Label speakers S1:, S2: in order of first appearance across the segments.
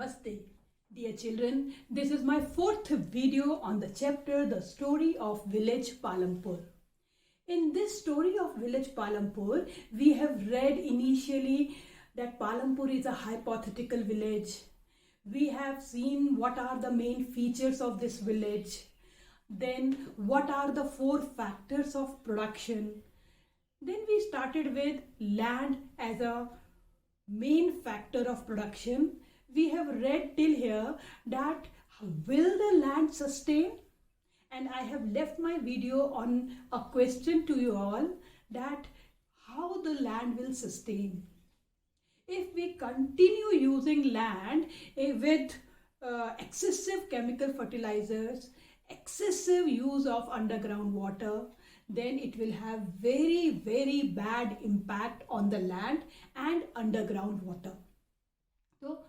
S1: Namaste. Dear children, this is my fourth video on the chapter The Story of Village Palampur. In this story of Village Palampur, we have read initially that Palampur is a hypothetical village. We have seen what are the main features of this village. Then what are the four factors of production. Then we started with land as a main factor of production. We have read till here that will the land sustain, and I have left my video on a question to you all that how the land will sustain. If we continue using land with excessive chemical fertilizers, excessive use of underground water, then it will have very bad impact on the land and underground water. So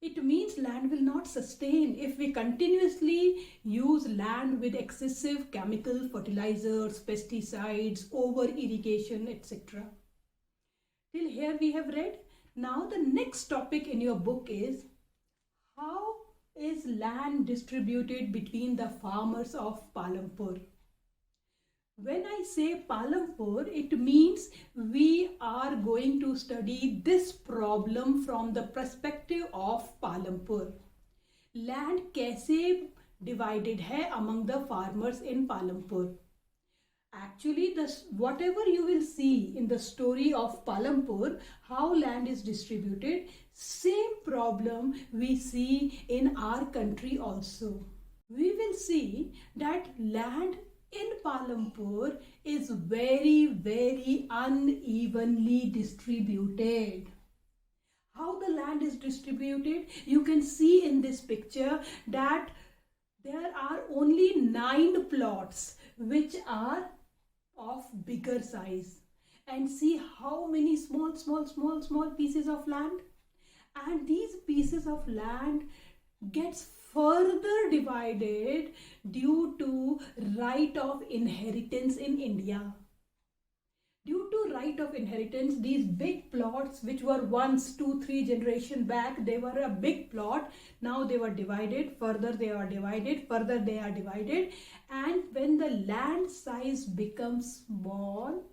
S1: it means land will not sustain if we continuously use land with excessive chemical fertilizers, pesticides, over irrigation, etc. Till here we have read. Now the next topic in your book is how is land distributed between the farmers of Palampur. When I say Palampur, it means we are going to study this problem from the perspective of Palampur. Land कैसे divided है among the farmers in Palampur. Actually, whatever you will see in the story of Palampur, how land is distributed, same problem we see in our country also. We will see that land in Palampur is very unevenly distributed. How the land is distributed? You can see in this picture that there are only 9 plots which are of bigger size. And see how many small pieces of land. And these pieces of land gets further divided due to right of inheritance in India. Due to right of inheritance, these big plots which were once 2-3 generations back, they were a big plot. Now they were divided, further they are divided, further they are divided. And when the land size becomes small,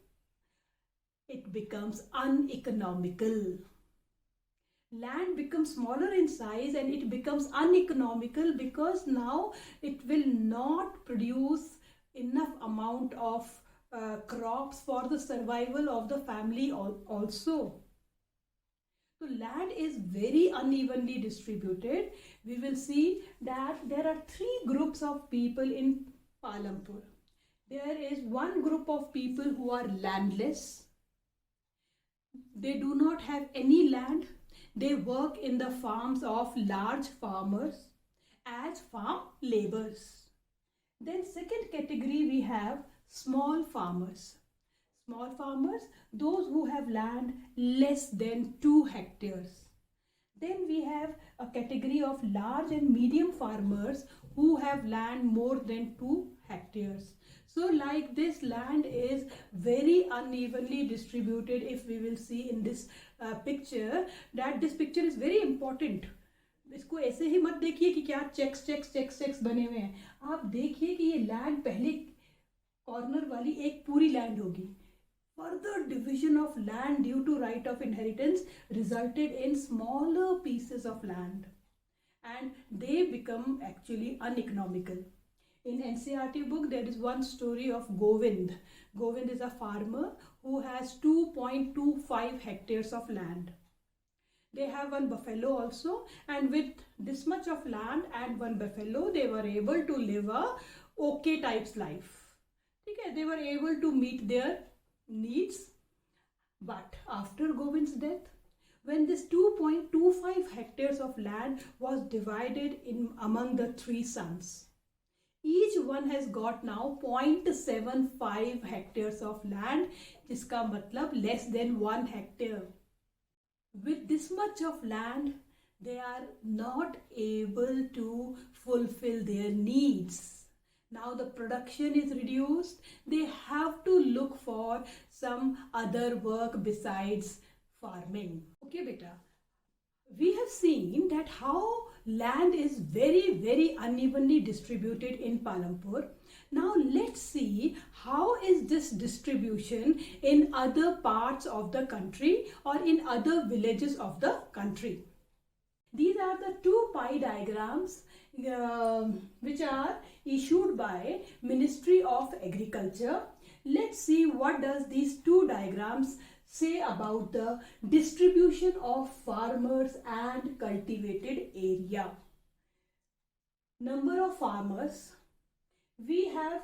S1: it becomes uneconomical. Land becomes smaller in size and it becomes uneconomical because now it will not produce enough amount of crops for the survival of the family also. So land is very unevenly distributed. We will see that there are 3 groups of people in Palampur. There is one group of people who are landless. They do not have any land. They work in the farms of large farmers as farm laborers. Then second category we have small farmers. Small farmers, those who have land less than 2 hectares. Then we have a category of large and medium farmers who have land more than 2 hectares. So like this land is very unevenly distributed. If we will see in this picture, that this picture is very important. इसको ऐसे ही मत देखिए कि क्या checks बने हुए हैं. आप देखिए कि ये लैंड पहले कॉर्नर वाली एक पूरी लैंड होगी. Further division of land due to right of inheritance resulted in smaller pieces of land and they become actually uneconomical. In NCERT book, there is one story of Govind. Govind is a farmer who has 2.25 hectares of land. They have one buffalo also, and with this much of land and one buffalo, they were able to live a okay types life. Okay, they were able to meet their needs. But after Govind's death, when this 2.25 hectares of land was divided in among the 3 sons, each one has got now 0.75 hectares of land, जिसका मतलब less than 1 hectare. With this much of land, they are not able to fulfill their needs. Now the production is reduced. They have to look for some other work besides farming. Okay, beta. We have seen that how land is very unevenly distributed in Palampur. Now let's see how is this distribution in other parts of the country or in other villages of the country. These are the two pie diagrams which are issued by Ministry of Agriculture. Let's see what does these two diagrams say about the distribution of farmers and cultivated area. Number of farmers. We have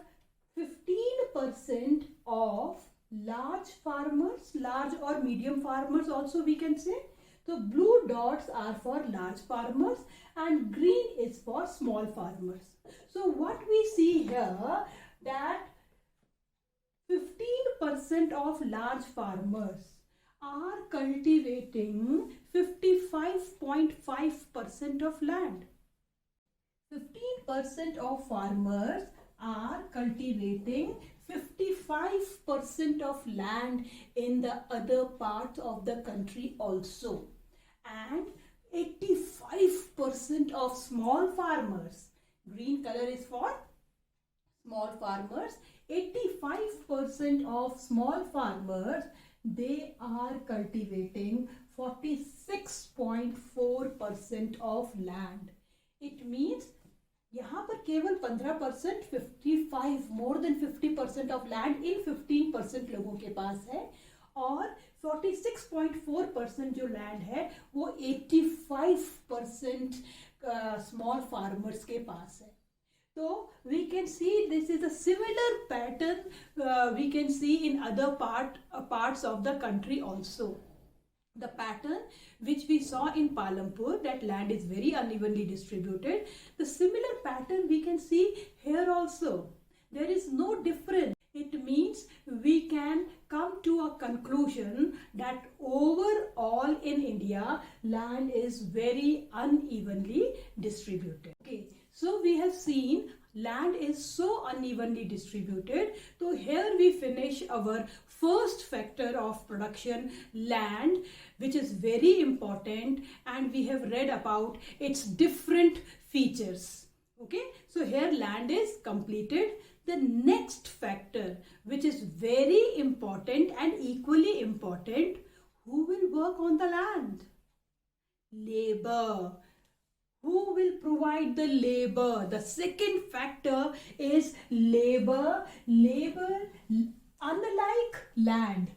S1: 15% of large farmers, large or medium farmers also we can say. So blue dots are for large farmers and green is for small farmers. So what we see here, that 15% of large farmers are cultivating 55.5% of land. 15% of farmers are cultivating 55% of land in the other parts of the country also. And 85% of small farmers, green color is for small farmers, 85% of small farmers, they are cultivating 46.4% of land. It means यहाँ पर केवल 15% 55 more than 50% of land in 15% लोगों के पास है और 46.4% जो land है वो 85% स्मॉल फार्मर्स के पास है. So we can see this is a similar pattern we can see in other parts of the country also. The pattern which we saw in Palampur, that land is very unevenly distributed. The similar pattern we can see here also. There is no difference. It means we can come to a conclusion that overall in India, land is very unevenly distributed. Okay, so we have seen land is so unevenly distributed. So here we finish our first factor of production, land, which is very important, and we have read about its different features. Okay, so here land is completed. The next factor, which is very important and equally important, who will work on the land? Labor. Who will provide the labor? The second factor is labor. Labor unlike land.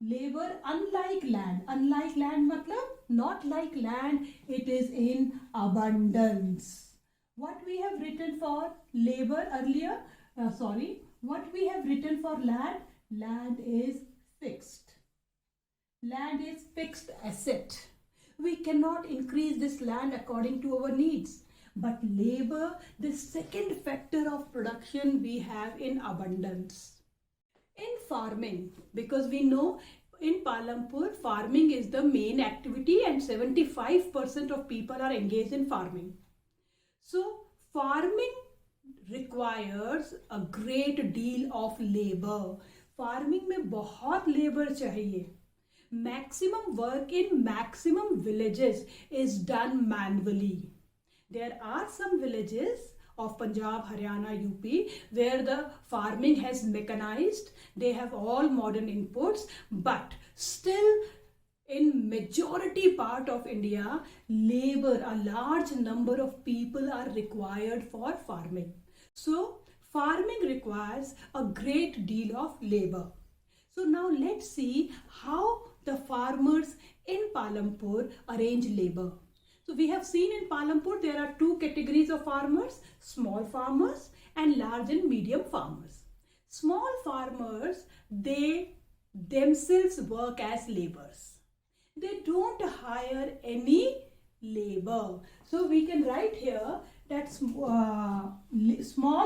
S1: Labor unlike land. Unlike land matlab not like land, it is in abundance. What we have written for labor earlier, what we have written for land, land is fixed. Land is fixed asset. We cannot increase this land according to our needs. But labor, the second factor of production, we have in abundance. In farming, because we know in Palampur, farming is the main activity and 75% of people are engaged in farming. So, farming requires a great deal of labor. Farming में बहुत labor चाहिए. Maximum work in maximum villages is done manually. There are some villages of Punjab, Haryana, UP where the farming has mechanized. They have all modern inputs, but still in majority part of India, labor, a large number of people are required for farming. So farming requires a great deal of labor. So now let's see how the farmers in Palampur arrange labor. So we have seen in Palampur there are two categories of farmers, small farmers and large and medium farmers. Small farmers, they themselves work as laborers. They don't hire any labor. So we can write here that small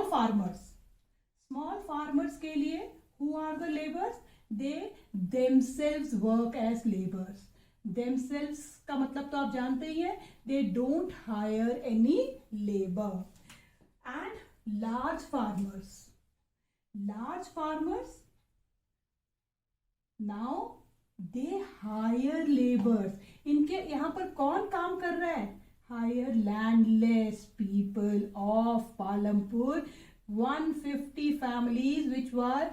S1: farmers के लिए, who are the laborers? They themselves work as laborers. Themselves का मतलब तो आप जानते ही हैं. They don't hire any labor. And large farmers. Now they hire laborers. इनके यहाँ पर कौन काम कर रहा है? Hire landless people of Palampur, 150 families which were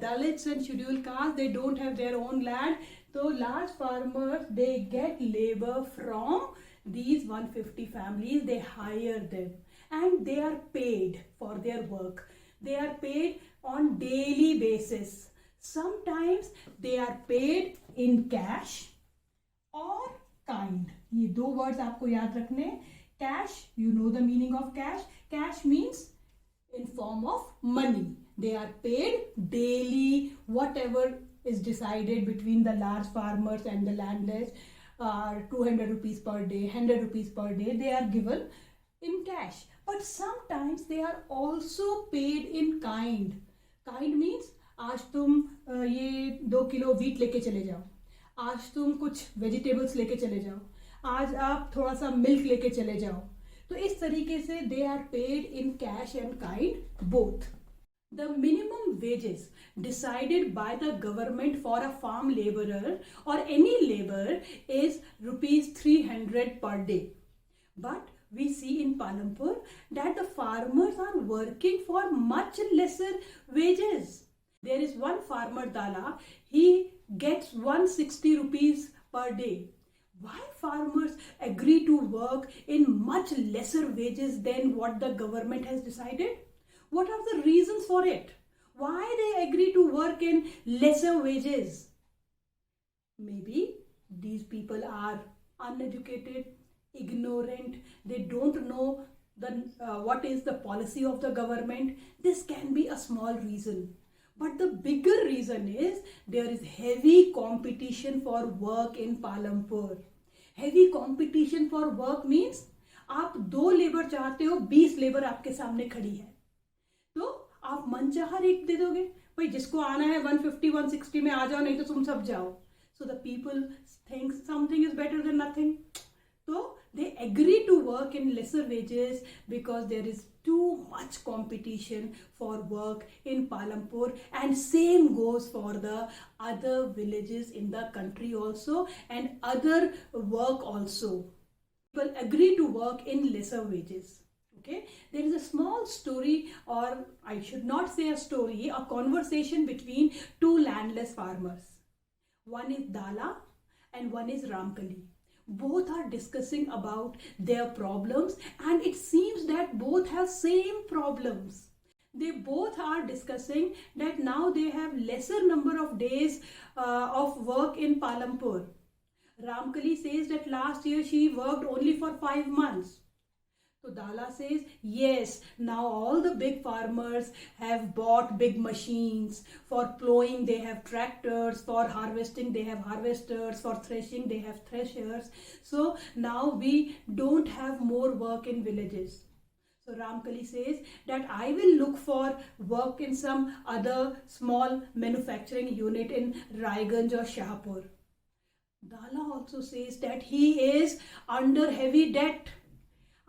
S1: Dalits and scheduled caste. They don't have their own land. So large farmers, they get labor from these 150 families. They hire them and they are paid for their work. They are paid on daily basis. Sometimes they are paid in cash or kind. ये दो words आपको याद रखने. Cash, you know the meaning of cash. Cash means in form of money. They are paid daily, whatever is decided between the large farmers and the landless, 200 rupees per day, 100 rupees per day, they are given in cash. But sometimes they are also paid in kind. Kind means आज तुम ये 2 kilo wheat लेके चले जाओ, आज तुम कुछ vegetables लेके चले जाओ, आज आप थोड़ा सा milk लेके चले जाओ. तो इस तरीके से they are paid in cash and kind both. The minimum wages decided by the government for a farm laborer or any laborer is rupees 300 per day. But we see in Palampur that the farmers are working for much lesser wages. There is one farmer Dala, he gets 160 rupees per day. Why farmers agree to work in much lesser wages than what the government has decided? What are the reasons for it? Why they agree to work in lesser wages? Maybe these people are uneducated, ignorant, they don't know what is the policy of the government. This can be a small reason. But the bigger reason is there is heavy competition for work in Palampur. Heavy competition for work means आप 2 labour चाहते हो, 20 labour आपके सामने खड़ी है, तो आप मनचाहा रेट दे दोगे. भाई जिसको आना है 150 160 में आ जाओ, नहीं तो तुम सब जाओ. So the people think something is better than nothing. So they agree to work in lesser wages because there is too much competition for work in Palampur, and same goes for the other villages in the country also and other work also. People agree to work in lesser wages. Okay, there is a small story, or I should not say a story, a conversation between 2 landless farmers. One is Dala and one is Ramkali. Both are discussing about their problems, and it seems that both have same problems. They both are discussing that now they have lesser number of days of work in Palampur. Ramkali says that last year she worked only for 5 months. So Dala says, yes, now all the big farmers have bought big machines. For plowing they have tractors, for harvesting they have harvesters, for threshing they have threshers. So now we don't have more work in villages. So Ramkali says that I will look for work in some other small manufacturing unit in Raiganj or Shahpur. Dala also says that he is under heavy debt.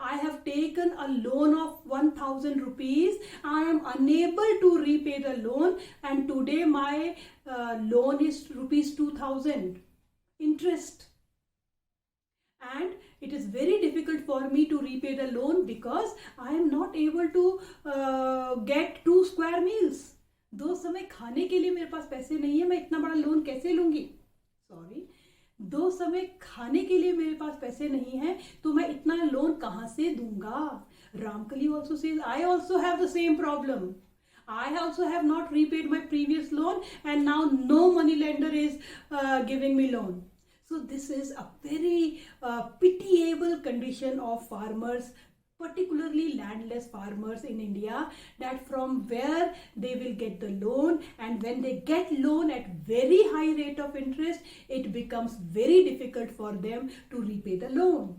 S1: I have taken a loan of 1000 rupees. I am unable to repay the loan, and today my loan is rupees 2000 interest. And it is very difficult for me to repay the loan because I am not able to get 2 square meals. 2 समय खाने के लिए मेरे पास पैसे नहीं है, मैं इतना बड़ा लोन कैसे लूंगी? Sorry. 2 समय खाने के लिए मेरे पास पैसे नहीं है, तो मैं इतना लोन कहाँ से दूंगा? Ramkali also says, I also have the same problem. I also have not repaid my previous loan, and now no money lender is giving me loan. So this is a very pitiable condition of farmers, particularly landless farmers in India, that from where they will get the loan, and when they get loan at very high rate of interest, it becomes very difficult for them to repay the loan.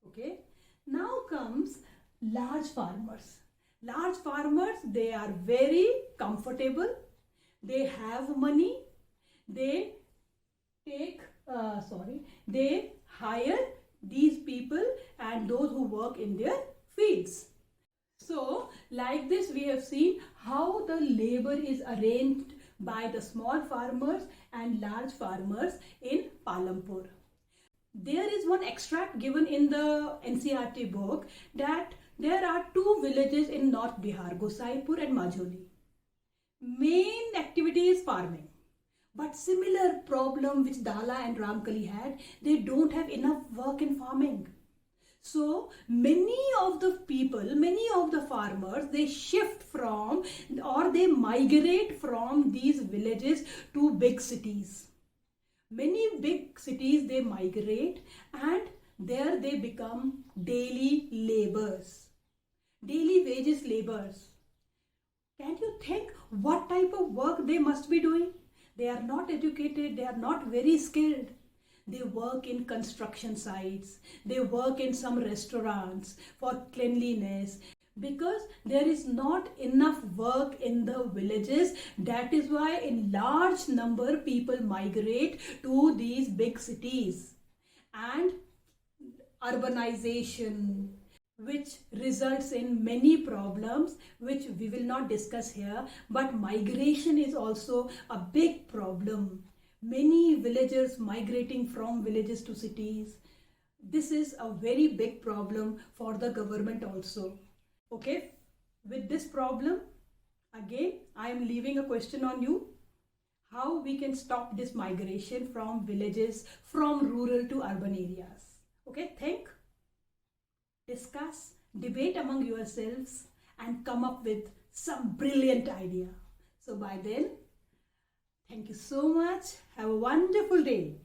S1: Okay, now comes large farmers. Large farmers, they are very comfortable, they have money, they they hire these people and those who work in their fields. So like this we have seen how the labor is arranged by the small farmers and large farmers in Palampur. There is one extract given in the NCERT book that there are two villages in North Bihar, Gosaipur and Majoli. Main activity is farming. But similar problem which Dala and Ramkali had, they don't have enough work in farming. So many of the people, many of the farmers, they shift from or they migrate from these villages to big cities. Many big cities they migrate and there they become daily laborers, daily wages laborers. Can you think what type of work they must be doing? They are not educated, they are not very skilled. They work in construction sites, they work in some restaurants for cleanliness because there is not enough work in the villages. That is why in large number people migrate to these big cities. And urbanization, which results in many problems which we will not discuss here, but migration is also a big problem. Many villagers migrating from villages to cities. This is a very big problem for the government also. Okay, with this problem, again I am leaving a question on you. How we can stop this migration from villages, from rural to urban areas. Okay, think, discuss, debate among yourselves and come up with some brilliant idea. So by then, thank you so much. Have a wonderful day.